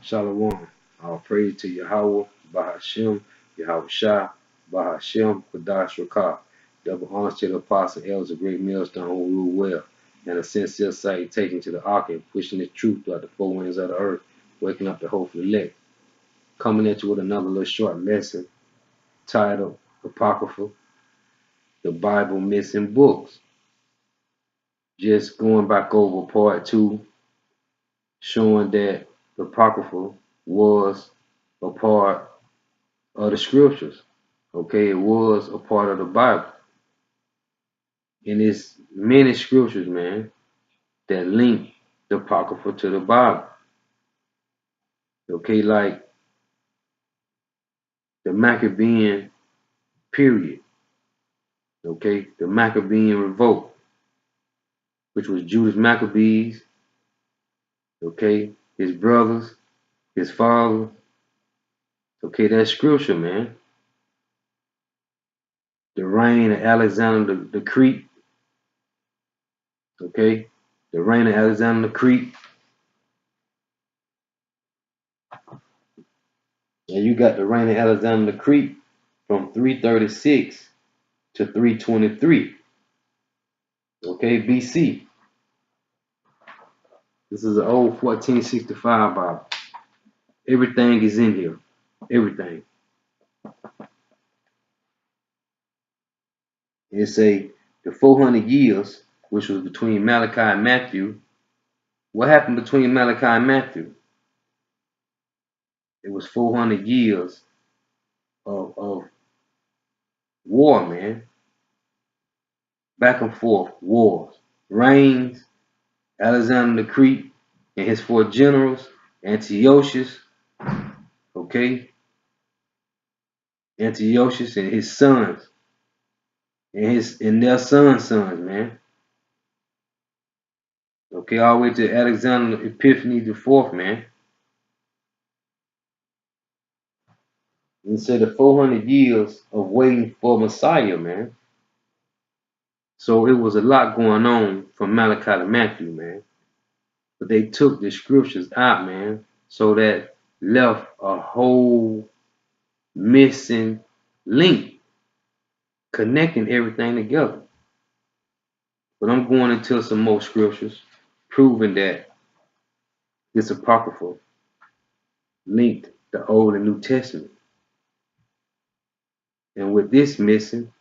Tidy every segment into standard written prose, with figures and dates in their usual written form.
Shalom. All praise to Yahawah, Bahashem, Yahawashi, Bahashem, Kodash Rakah. Double honors to the apostle, elders of Great Millstone who rule well, and a sincere salutation to the ark and pushing the truth throughout the four winds of the earth, waking up the hopeful elect. Coming at you with another little short lesson titled Apocrypha, the Bible Missing Books. Just going back over part 2, showing that the Apocrypha was a part of the scriptures. Okay, it was a part of the Bible. And it's many scriptures, man, that link the Apocrypha to the Bible. Okay, like the Maccabean period. Okay, the Maccabean revolt, which was Judas Maccabees, okay, his brothers, his father. Okay, that's scripture, man. The reign of Alexander the Great. Okay, the reign of Alexander the Great. And you got the reign of Alexander the Great from 336 to 323. Okay, BC. This is an old 1465 Bible. Everything is in here. Everything. It say the 400 years, which was between Malachi and Matthew. What happened between Malachi and Matthew? It was 400 years of war, man. Back and forth wars. Reigns, Alexander the Great, and his 4 generals, Antiochus, okay? Antiochus and his sons, and their sons, man. Okay, all the way to Alexander Epiphany the 4th, man. And said the 400 years of waiting for Messiah, man. So it was a lot going on from Malachi to Matthew, man. But they took the scriptures out, man, so that left a whole missing link connecting everything together. But I'm going into some more scriptures proving that this Apocrypha linked the Old and New Testament. And with this missing,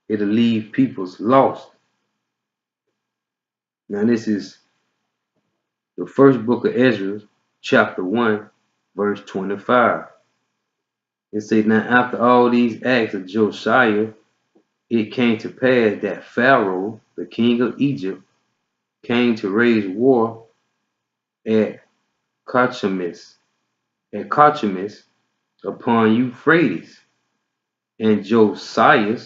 it'll leave people's lost. Now this is the first book of Ezra, chapter 1, verse 25. It says, now after all these acts of Josiah, it came to pass that Pharaoh, the king of Egypt, came to raise war at Carchemish upon Euphrates, and Josiah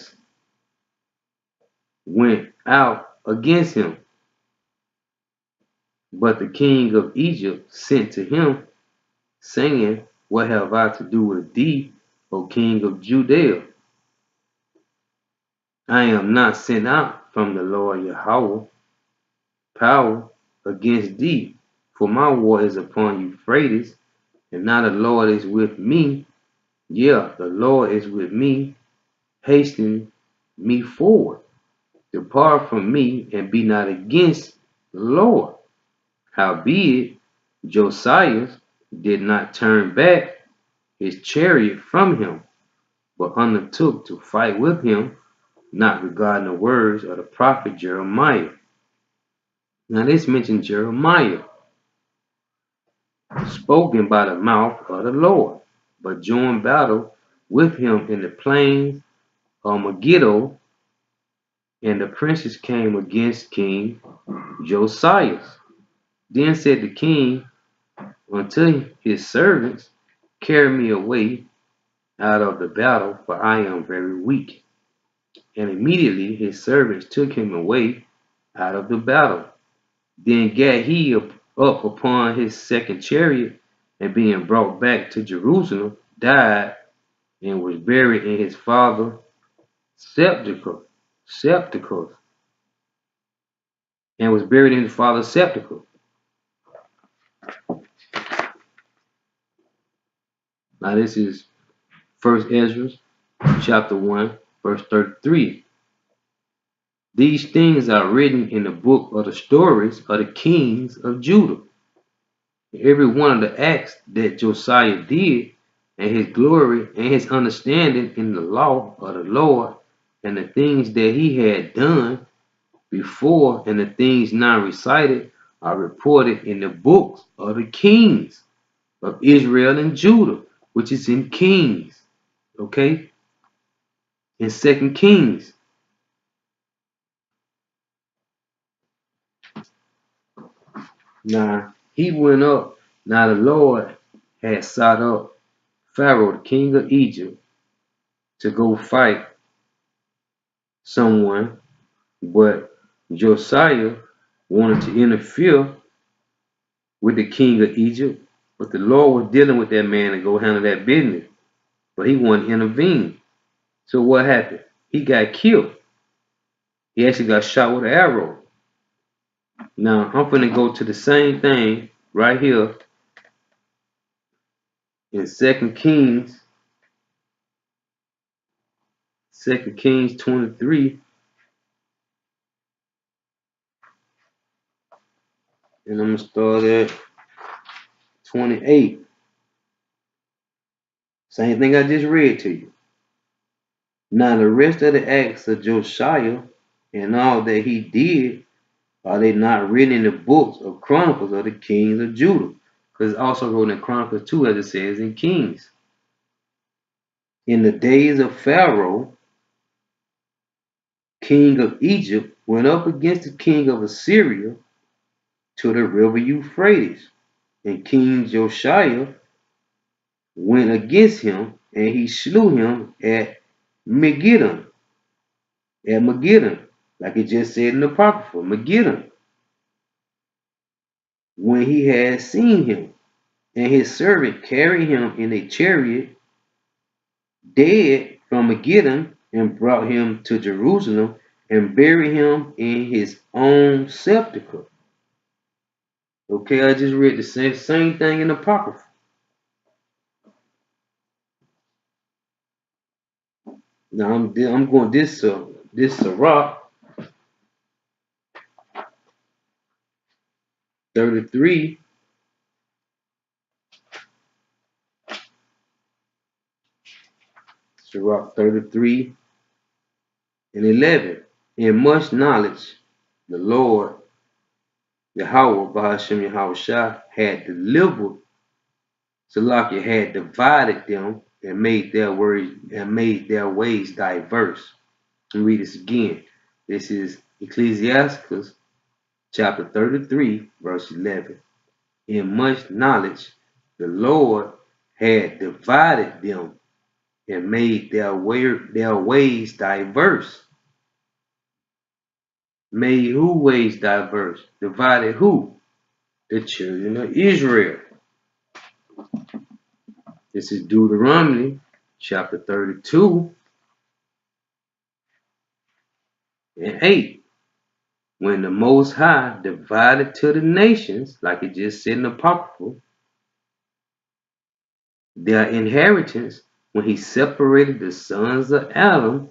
went out against him. But the king of Egypt sent to him, saying, what have I to do with thee, O king of Judea? I am not sent out from the Lord Yahawah power against thee, for my war is upon Euphrates, and now the Lord is with me. Yeah, the Lord is with me, hastening me forward. Depart from me, and be not against the Lord. Howbeit, Josiah did not turn back his chariot from him, but undertook to fight with him, not regarding the words of the prophet Jeremiah. Now this mentions Jeremiah, spoken by the mouth of the Lord, but joined battle with him in the plains of Megiddo, and the princes came against King Josiah. Then said the king unto his servants, carry me away out of the battle, for I am very weak. And immediately his servants took him away out of the battle. Then gat he up upon his second chariot, and being brought back to Jerusalem, died, and was buried in his father's sepulchre, and was buried in his father's sepulchre. Now this is First Ezra, chapter 1, verse 33. These things are written in the book of the stories of the kings of Judah. Every one of the acts that Josiah did, and his glory and his understanding in the law of the Lord, and the things that he had done before, and the things now recited, are reported in the books of the kings of Israel and Judah, which is in Kings, okay? In 2 Kings. Now he went up. Now the Lord had sought up Pharaoh, the king of Egypt, to go fight someone, but Josiah wanted to interfere with the king of Egypt, but the Lord was dealing with that man to go handle that business, but he wanted to intervene. So what happened? He got killed. He actually got shot with an arrow. Now I'm going to go to the same thing right here in 2 Kings, 23, and I'm going to start at 28. Same thing I just read to you. Now the rest of the acts of Josiah and all that he did, are they not written in the books of Chronicles of the kings of Judah? Because it's also wrote in Chronicles 2, as it says in Kings. In the days of Pharaoh, king of Egypt, went up against the king of Assyria to the river Euphrates. And King Josiah went against him, and he slew him at Megiddo. At Megiddo, like it just said in the Apocrypha, Megiddo, when he had seen him, and his servant carried him in a chariot dead from Megiddo, and brought him to Jerusalem, and buried him in his own sepulchre. Okay, I just read the same thing in the Apocrypha. Now I'm going this Sirach 33, Sirach 33 and 11. In much knowledge, the Lord YAHAWAH, Bahashem YAHAWASHI, had delivered, Salakia had divided them, and made their ways diverse. Let me read this again. This is Ecclesiastes chapter 33, verse 11. In much knowledge, the Lord had divided them, and made their ways diverse. Made who ways diverse? Divided who? The children of Israel. This is Deuteronomy chapter 32 and 8. When the Most High divided to the nations, like it just said in the Apocrypha, their inheritance, when he separated the sons of Adam,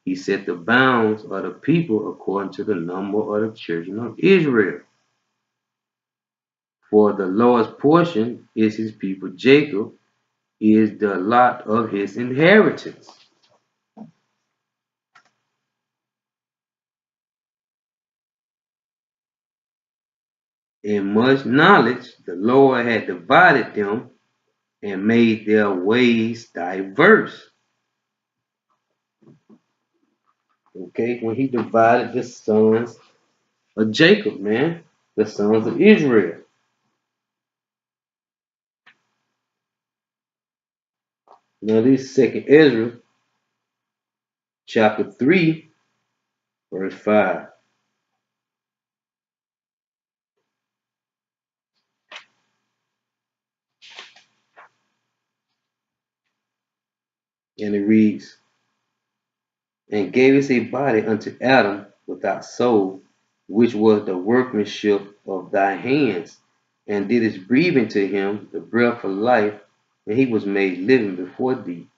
he set the bounds of the people according to the number of the children of Israel. For the Lord's portion is his people Jacob, is the lot of his inheritance. In much knowledge, the Lord had divided them, and made their ways diverse. Okay, when he divided the sons of Jacob, man, the sons of Israel. Now this 2 Ezra chapter 3, verse 5. And it reads, and gave us a body unto Adam without soul, which was the workmanship of thy hands, and didst breathe into him the breath of life, and he was made living before thee.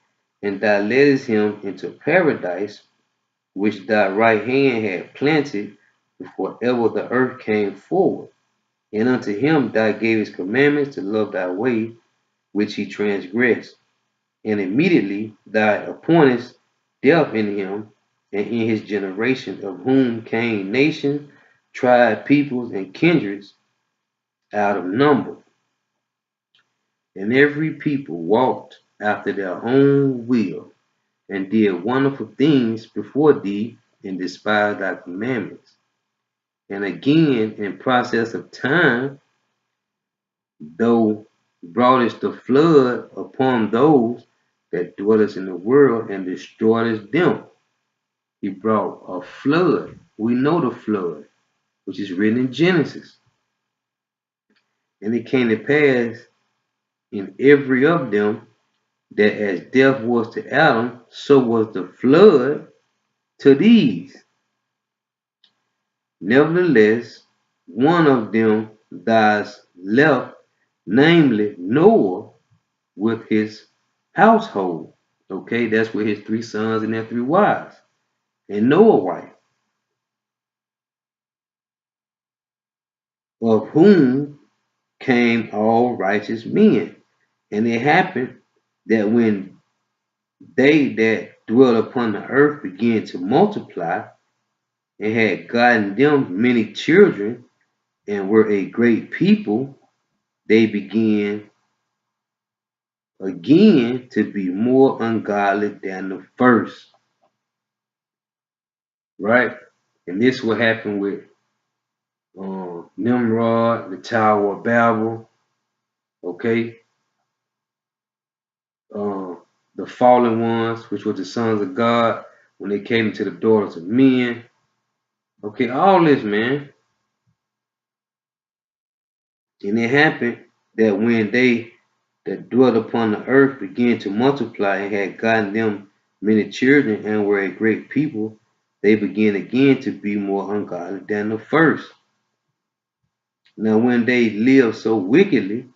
And thou leddest him into paradise, which thy right hand had planted before ever the earth came forward. And unto him thou gavest commandments to love thy way, which he transgressed. And immediately thou appointest death in him and in his generation, of whom came nations, tribes, peoples, and kindreds out of number. And every people walked after their own will, and did wonderful things before thee, and despised thy commandments. And again, in process of time, thou broughtest the flood upon those that dwellest in the world, and destroyest them. He brought a flood. We know the flood, which is written in Genesis. And it came to pass in every of them that as death was to Adam, so was the flood to these. Nevertheless, one of them dies left, namely Noah, with his household. Okay, that's with his 3 sons and their 3 wives, and Noah's wife, of whom came all righteous men. And it happened that when they that dwell upon the earth began to multiply, and had gotten them many children, and were a great people, they began again to be more ungodly than the first. Right? And this will happen with Nimrod, the Tower of Babel, okay? Uh, the fallen ones, which were the sons of God, when they came to the daughters of men. Okay, all this, man. And it happened that when they that dwelt upon the earth began to multiply, and had gotten them many children, and were a great people, they began again to be more ungodly than the first. Now when they lived so wickedly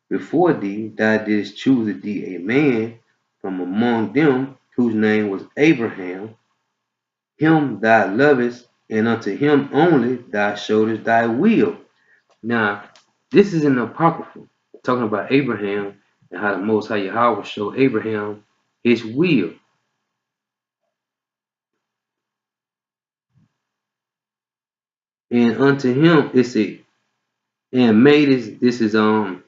before thee, thou didst choose thee a man from among them, whose name was Abraham. Him thou lovest, and unto him only thou showedest thy will. Now, this is in the Apocrypha, talking about Abraham and how the Most High Yahawah showed Abraham his will. And unto him it's a and made this is 2nd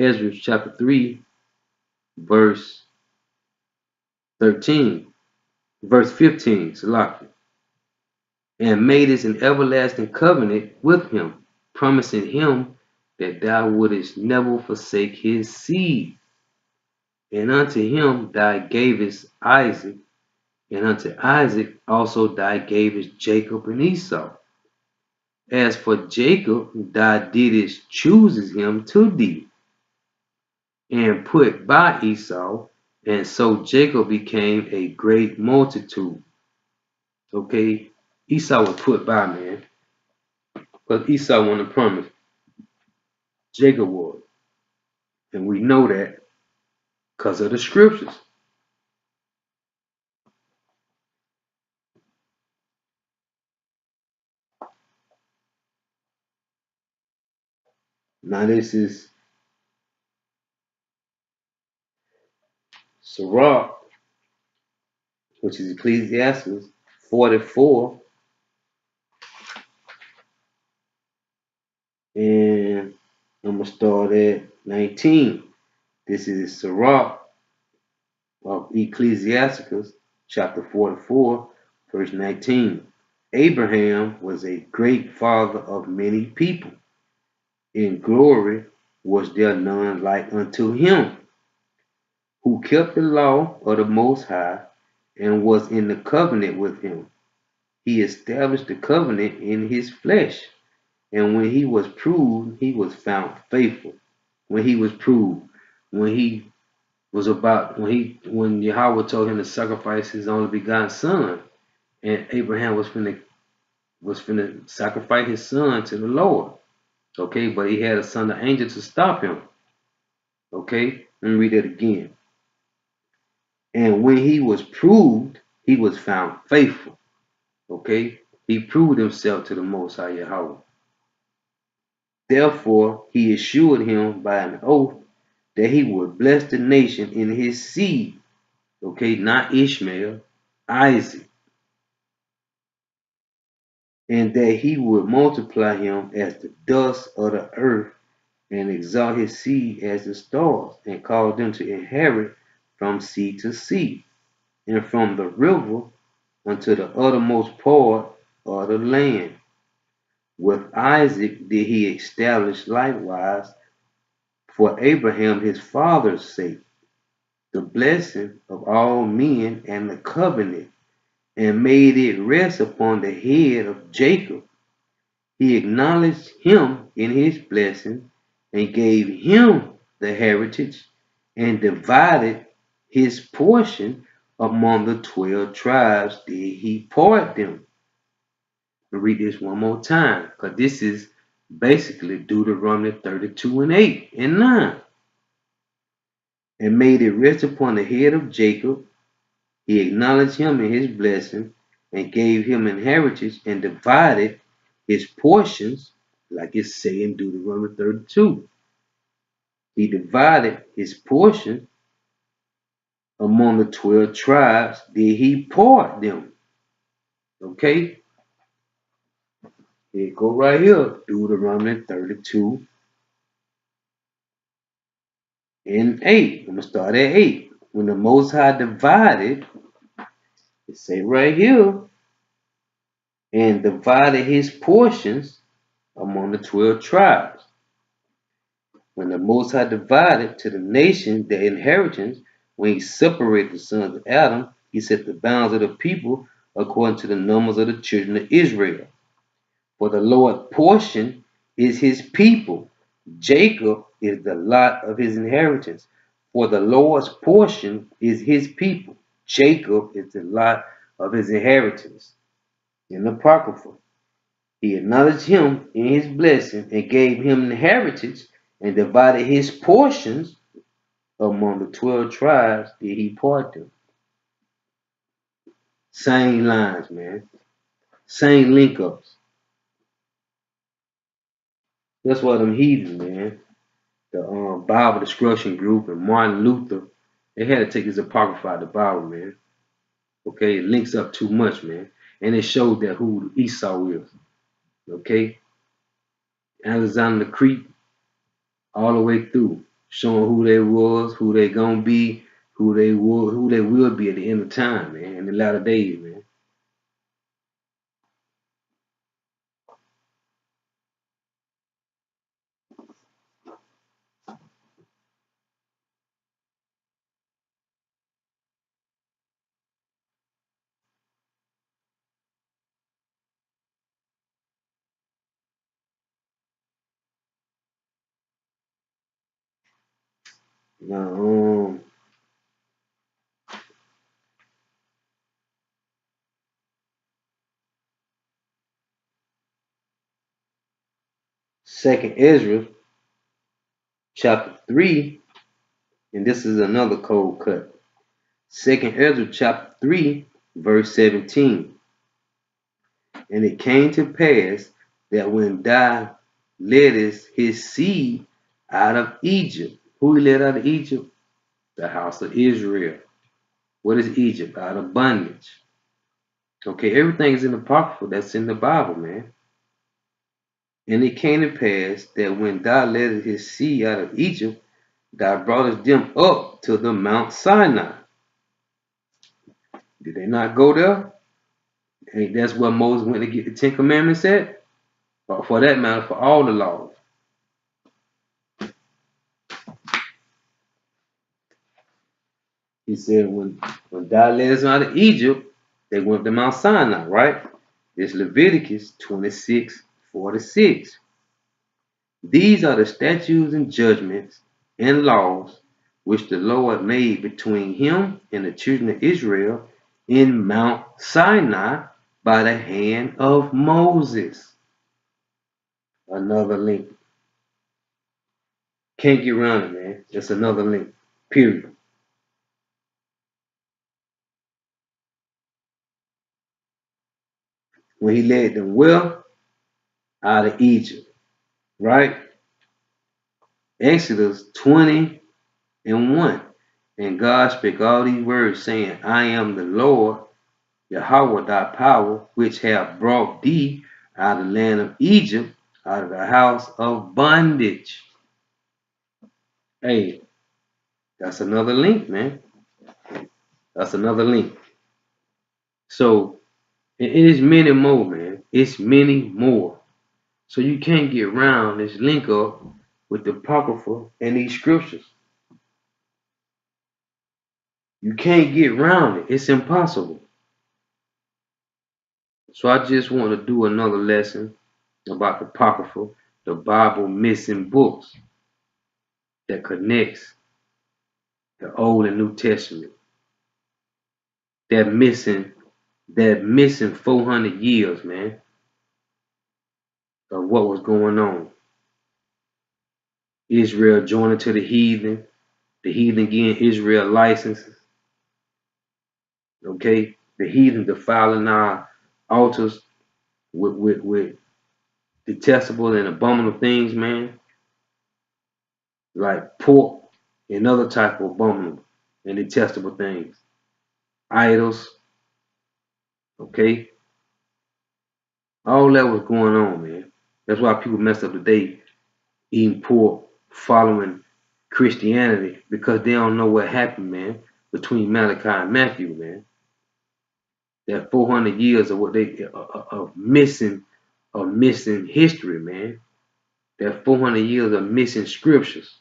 Ezra chapter 3, verse 13, verse 15, Salaki. And made us an everlasting covenant with him, promising him that thou wouldest never forsake his seed. And unto him thou gavest Isaac, and unto Isaac also thou gavest Jacob and Esau. As for Jacob, thou didst choose him to thee, and put by Esau, and so Jacob became a great multitude. Okay, Esau was put by, man, because Esau wanted to promise. Jacob was, and we know that because of the scriptures. Now this is Sirach, which is Ecclesiastes 44, and I'm going to start at 19. This is Sirach of Ecclesiasticus chapter 44, verse 19. Abraham was a great father of many people. In glory was there none like unto him, who kept the law of the Most High, and was in the covenant with him. He established the covenant in his flesh, and when he was proved, he was found faithful. When he was proved, when he was about when Yahweh told him to sacrifice his only begotten son, and Abraham was finna sacrifice his son to the Lord. Okay, but he had a son, the angel, to stop him. Okay, let me read that again. And when he was proved, he was found faithful. Okay, he proved himself to the Most High Yahweh. Therefore, he assured him by an oath that he would bless the nation in his seed. Okay, not Ishmael, Isaac. And that he would multiply him as the dust of the earth and exalt his seed as the stars and cause them to inherit from sea to sea and from the river unto the uttermost part of the land. With Isaac did he establish likewise for Abraham his father's sake the blessing of all men and the covenant, and made it rest upon the head of Jacob. He acknowledged him in his blessing and gave him the heritage and divided his portion among the 12 tribes did he part them. I'll read this one more time because this is basically Deuteronomy 32 and 8 and 9. And made it rest upon the head of Jacob. He acknowledged him in his blessing and gave him inheritance and divided his portions, like it's saying in Deuteronomy 32. He divided his portion among the 12 tribes. Did he part them? Okay, here go right here, Deuteronomy 32 and 8. I'm going to start at 8. When the Most High divided, it say right here, and divided his portions among the 12 tribes. When the Most High divided to the nation their inheritance, when he separated the sons of Adam, he set the bounds of the people according to the numbers of the children of Israel. For the Lord's portion is his people. Jacob is the lot of his inheritance. For the Lord's portion is his people. Jacob is the lot of his inheritance. In the Apocrypha, he acknowledged him in his blessing and gave him inheritance and divided his portions among the 12 tribes did he part them. Same lines, man. Same link ups. That's why them heathen, man. The Bible Destruction Group and Martin Luther, they had to take his Apocrypha out of the Bible, man. Okay, it links up too much, man. And it showed that who Esau is. Okay? Alexander the Crete, all the way through, showing who they was, who they gonna be, who they will be at the end of time, man, in the latter days, man. Now, 2nd Ezra, chapter 3, and this is another cold cut. 2nd Ezra, chapter 3, verse 17. And it came to pass that when thou leddest his seed out of Egypt, who he led out of Egypt? The house of Israel. What is Egypt? Out of bondage. Okay, everything's in the Apocrypha that's in the Bible, man. And it came to pass that when thou leddest his seed out of Egypt, thou broughtest them up to the Mount Sinai. Did they not go there? And that's where Moses went to get the 10 Commandments at? Or for that matter, for all the laws. He said, when thou leddest them out of Egypt, they went to Mount Sinai, right? It's Leviticus 26:46. These are the statutes and judgments and laws which the Lord made between him and the children of Israel in Mount Sinai by the hand of Moses. Another link. Can't get around it, man. It's another link. Period. When he led them well out of Egypt, right? Exodus 20:1. And God spake all these words, saying, I am the Lord, Yahawah thy power, which have brought thee out of the land of Egypt, out of the house of bondage. Hey, that's another link, man. That's another link. So it is many more, man. It's many more. So you can't get around this link up with the Apocrypha and these scriptures. You can't get around it. It's impossible. So I just want to do another lesson about the Apocrypha, the Bible missing books that connects the Old and New Testament. That missing 400 years, man, of what was going on. Israel joining to the heathen getting Israel licenses. Okay, the heathen defiling our altars with detestable and abominable things, man, like pork and other type of abominable and detestable things, idols. Okay, all that was going on, man. That's why people messed up today, eating pork, following Christianity, because they don't know what happened, man, between Malachi and Matthew, man. That 400 years of what they of missing history, man. That 400 years of missing scriptures,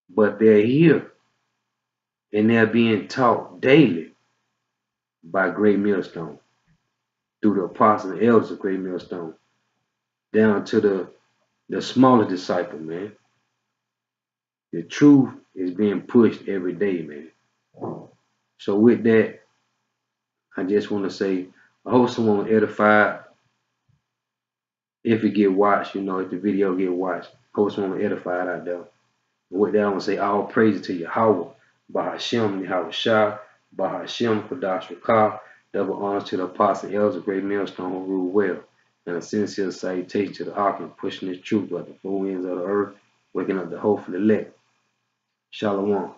but they're here and they're being taught daily by Great Millstone, through the apostles and elders of Great Millstone, down to the smallest disciple, man. The truth is being pushed every day, man. So with that, I just want to say, I hope someone was edified. If it get watched, if the video get watched, I hope someone was edified out there. And with that, I want to say all praises to YAHAWAH, Bahashem, YAHAWASHI, Bahashem, Kodash Rakah. Double honors to the apostle and elders of Great Millstone who rule well. And a sincere salutation to the ark and pushing this truth like the four winds of the earth, waking up the hope for the elect. Shalom.